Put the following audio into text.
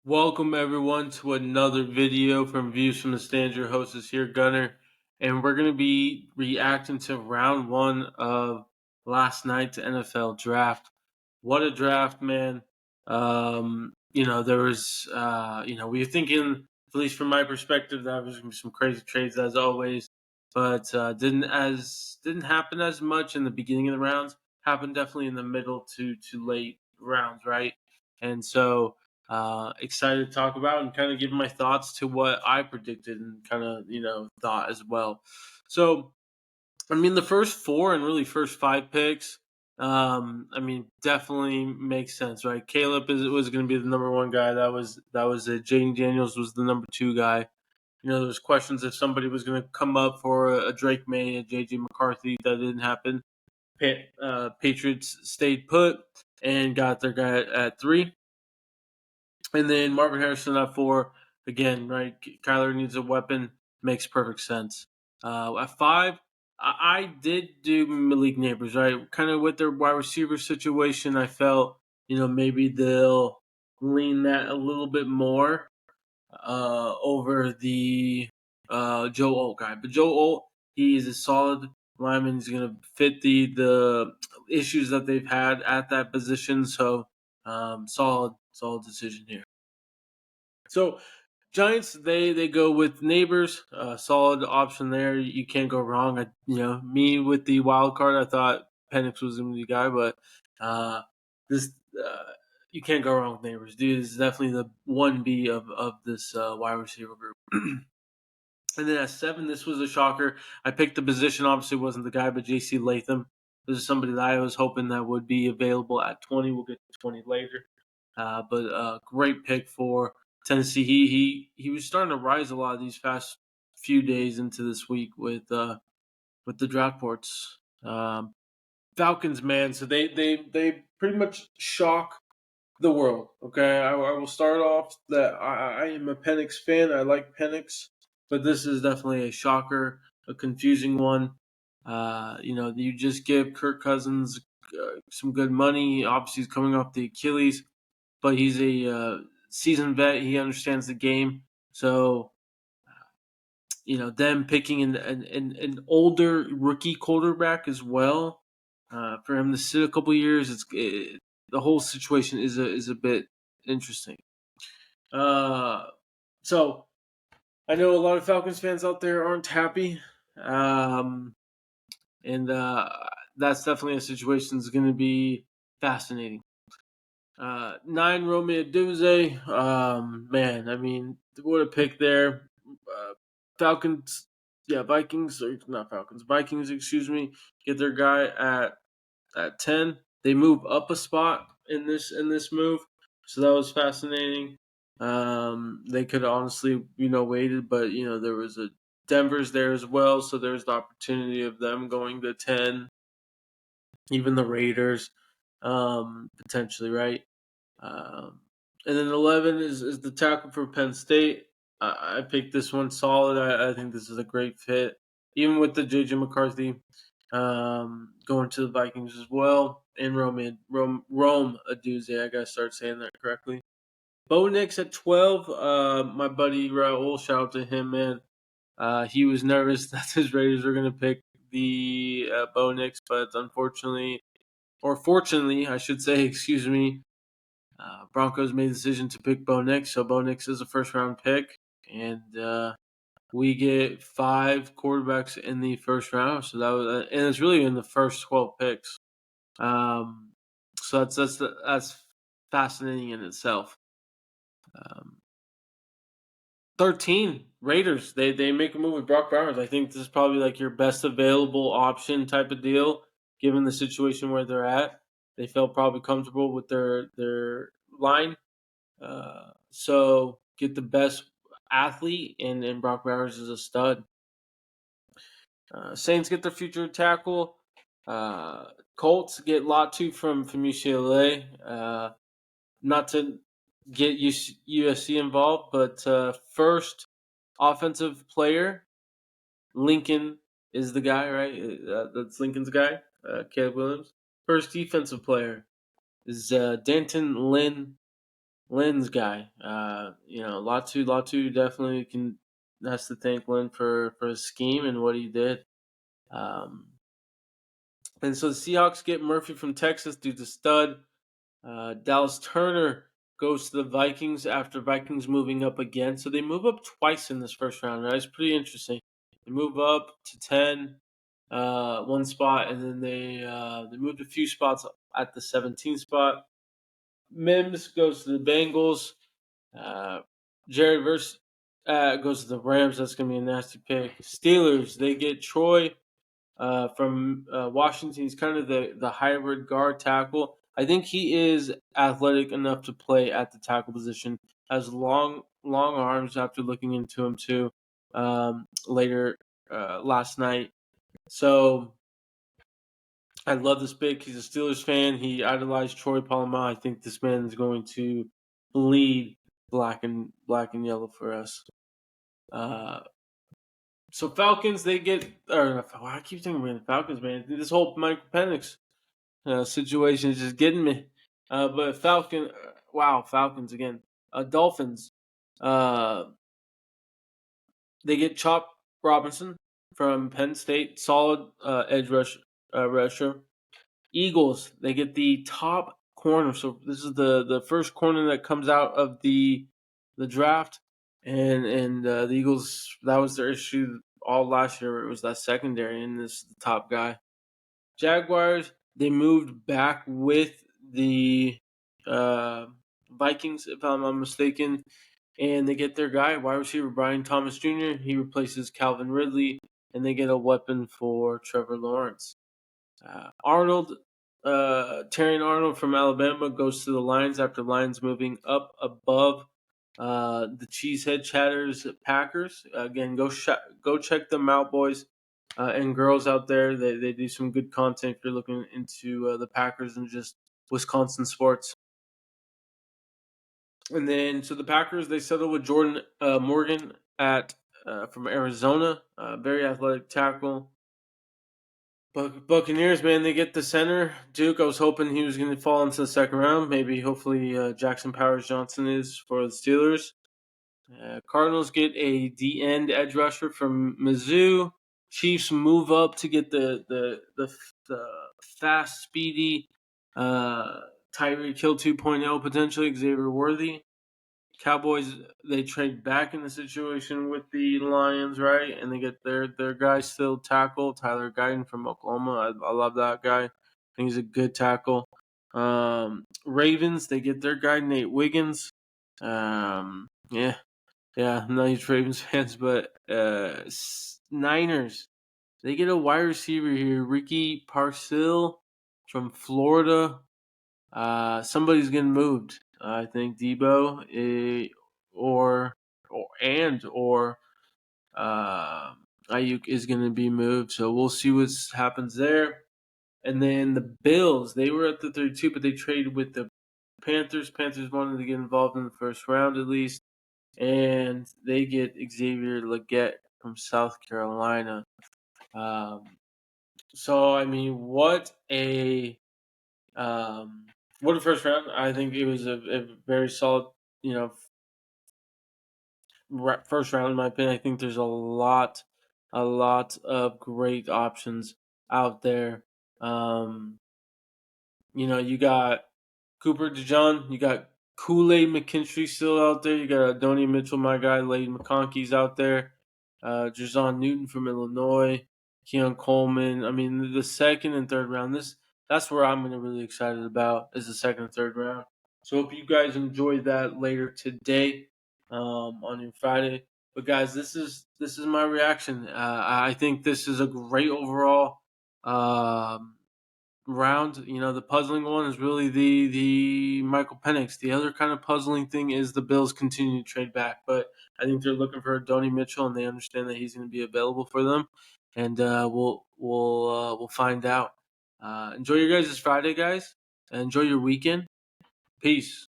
Welcome everyone to another video from Views from the Stands. Your host is here, Gunner, and we're going to be reacting to round one of last night's NFL draft. What a draft, man! There was, we were thinking, at least from my perspective, that was going to be some crazy trades as always, but didn't happen as much in the beginning of the rounds. Happened definitely in the middle to late rounds, right? And so excited to talk about and kind of give my thoughts to what I predicted and kind of thought as well. So the first four and really first five picks, definitely makes sense, right? Caleb was going to be the number one guy. That was it. Jaden Daniels was the number two guy. There's questions if somebody was going to come up for a Drake May, a JJ McCarthy. That didn't happen. Patriots stayed put and got their guy at three. And then Marvin Harrison at four. Again, right? Kyler needs a weapon. Makes perfect sense. At five, I did do Malik Neighbors, right? Kind of with their wide receiver situation, I felt, maybe they'll lean that a little bit more over the Joe Alt guy. But Joe Alt, he's a solid lineman. He's going to fit the issues that they've had at that position. So solid decision here. So Giants, they go with Neighbors, solid option there. You can't go wrong. Me with the wild card, I thought Penix was going to be the guy, but this you can't go wrong with Neighbors. Dude is definitely the 1B of this wide receiver group. And then at seven, this was a shocker. I picked the position. Obviously, wasn't the guy, but J.C. Latham. This is somebody that I was hoping that would be available at 20. We'll get to 20 later. But great pick for Tennessee. He was starting to rise a lot of these past few days into this week with the draft boards. Falcons, man. So they pretty much shock the world. Okay, I will start off that I am a Penix fan. I like Penix, but this is definitely a shocker, a confusing one. You just give Kirk Cousins some good money. Obviously, he's coming off the Achilles, but he's a seasoned vet. He understands the game. So, them picking an older rookie quarterback as well for him to sit a couple years, the whole situation is a bit interesting. So I know a lot of Falcons fans out there aren't happy, and that's definitely a situation that's going to be fascinating. 9 Romeo Duze, man, what a pick there. Falcons, Vikings, or not Falcons, Vikings, excuse me, get their guy at 10. They move up a spot in this move, so that was fascinating. They could honestly, waited, but there was a Denver's there as well, so there's the opportunity of them going to 10, even the Raiders, potentially, right? And then 11 is the tackle for Penn State. I picked this one solid. I think this is a great fit, even with the JJ McCarthy going to the Vikings as well. And Rome Aduze. I gotta start saying that correctly. Bo Nix at 12. My buddy Raul, shout out to him, man. He was nervous that his Raiders were gonna pick the Bo Nix, but unfortunately, or fortunately, I should say, excuse me, Broncos made the decision to pick Bo Nix, so Bo Nix is a first round pick, and we get 5 quarterbacks in the first round. So and it's really in the first 12 picks. So that's fascinating in itself. 13 Raiders. They make a move with Brock Bowers. I think this is probably like your best available option type of deal, given the situation where they're at. They felt probably comfortable with their line. So get the best athlete, and Brock Bowers is a stud. Saints get their future tackle. Colts get Latu from UCLA. Not to get USC involved, but first offensive player, Lincoln is the guy, right? That's Lincoln's guy, Caleb Williams. First defensive player is Danton Lynn Lynn's guy. Latu definitely has to thank Lynn for his scheme and what he did. Um, and so the Seahawks get Murphy from Texas due to stud. Dallas Turner goes to the Vikings after Vikings moving up again. So they move up twice in this first round. Right? It's pretty interesting. They move up to 10, one spot, and then they moved a few spots at the 17th spot. Mims goes to the Bengals. Jerry Verse goes to the Rams. That's going to be a nasty pick. Steelers, they get Troy from Washington. He's kind of the hybrid guard tackle. I think he is athletic enough to play at the tackle position. Has long arms after looking into him too later last night. So I love this pick. He's a Steelers fan. He idolized Troy Polamalu. I think this man is going to bleed black and yellow for us. So Falcons, they get. Or I keep thinking about the Falcons, man. This whole Michael Penix situation is just getting me. But Falcons again. Dolphins. They get Chop Robinson from Penn State, solid edge rusher. Eagles, they get the top corner. So this is the first corner that comes out of the draft, and the Eagles, that was their issue all last year. It was that secondary, and this is the top guy. Jaguars, they moved back with the Vikings, if I'm not mistaken, and they get their guy, wide receiver Brian Thomas Jr. He replaces Calvin Ridley, and they get a weapon for Trevor Lawrence. Terrion Arnold from Alabama goes to the Lions after Lions moving up above the Cheesehead Chatters Packers. Again, go check them out, boys and girls out there. They do some good content if you're looking into the Packers and just Wisconsin sports. And then, so the Packers, they settle with Jordan Morgan from Arizona, very athletic tackle. Buccaneers, man, they get the center. Duke, I was hoping he was going to fall into the second round. Hopefully, Jackson Powers Johnson is for the Steelers. Cardinals get a D-end edge rusher from Mizzou. Chiefs move up to get the fast, speedy Tyreek Hill 2.0, potentially Xavier Worthy. Cowboys, they trade back in the situation with the Lions, right? And they get their guy still tackle, Tyler Guyton from Oklahoma. I love that guy. I think he's a good tackle. Ravens, they get their guy, Nate Wiggins. I'm not huge Ravens fans, but Niners, they get a wide receiver here, Ricky Parcell from Florida. Somebody's getting moved. I think Debo or Ayuk is going to be moved. So we'll see what happens there. And then the Bills, they were at the 32, but they traded with the Panthers. Panthers wanted to get involved in the first round at least. And they get Xavier Legette from South Carolina. What a first round. I think it was a very solid, first round in my opinion. I think there's a lot of great options out there. You got Cooper DeJean, you got Kool-Aid McKinstry still out there. You got Donnie Mitchell, my guy, Layden McConkey's out there. Jazon Newton from Illinois, Keon Coleman. I mean, the second and third round, that's where I'm really excited about is the second and third round. So hope you guys enjoy that later today on your Friday. But guys, this is my reaction. I think this is a great overall round. The puzzling one is really the Michael Penix. The other kind of puzzling thing is the Bills continue to trade back, but I think they're looking for Donnie Mitchell, and they understand that he's going to be available for them. And we'll find out. Enjoy your guys' Friday, guys. Enjoy your weekend. Peace.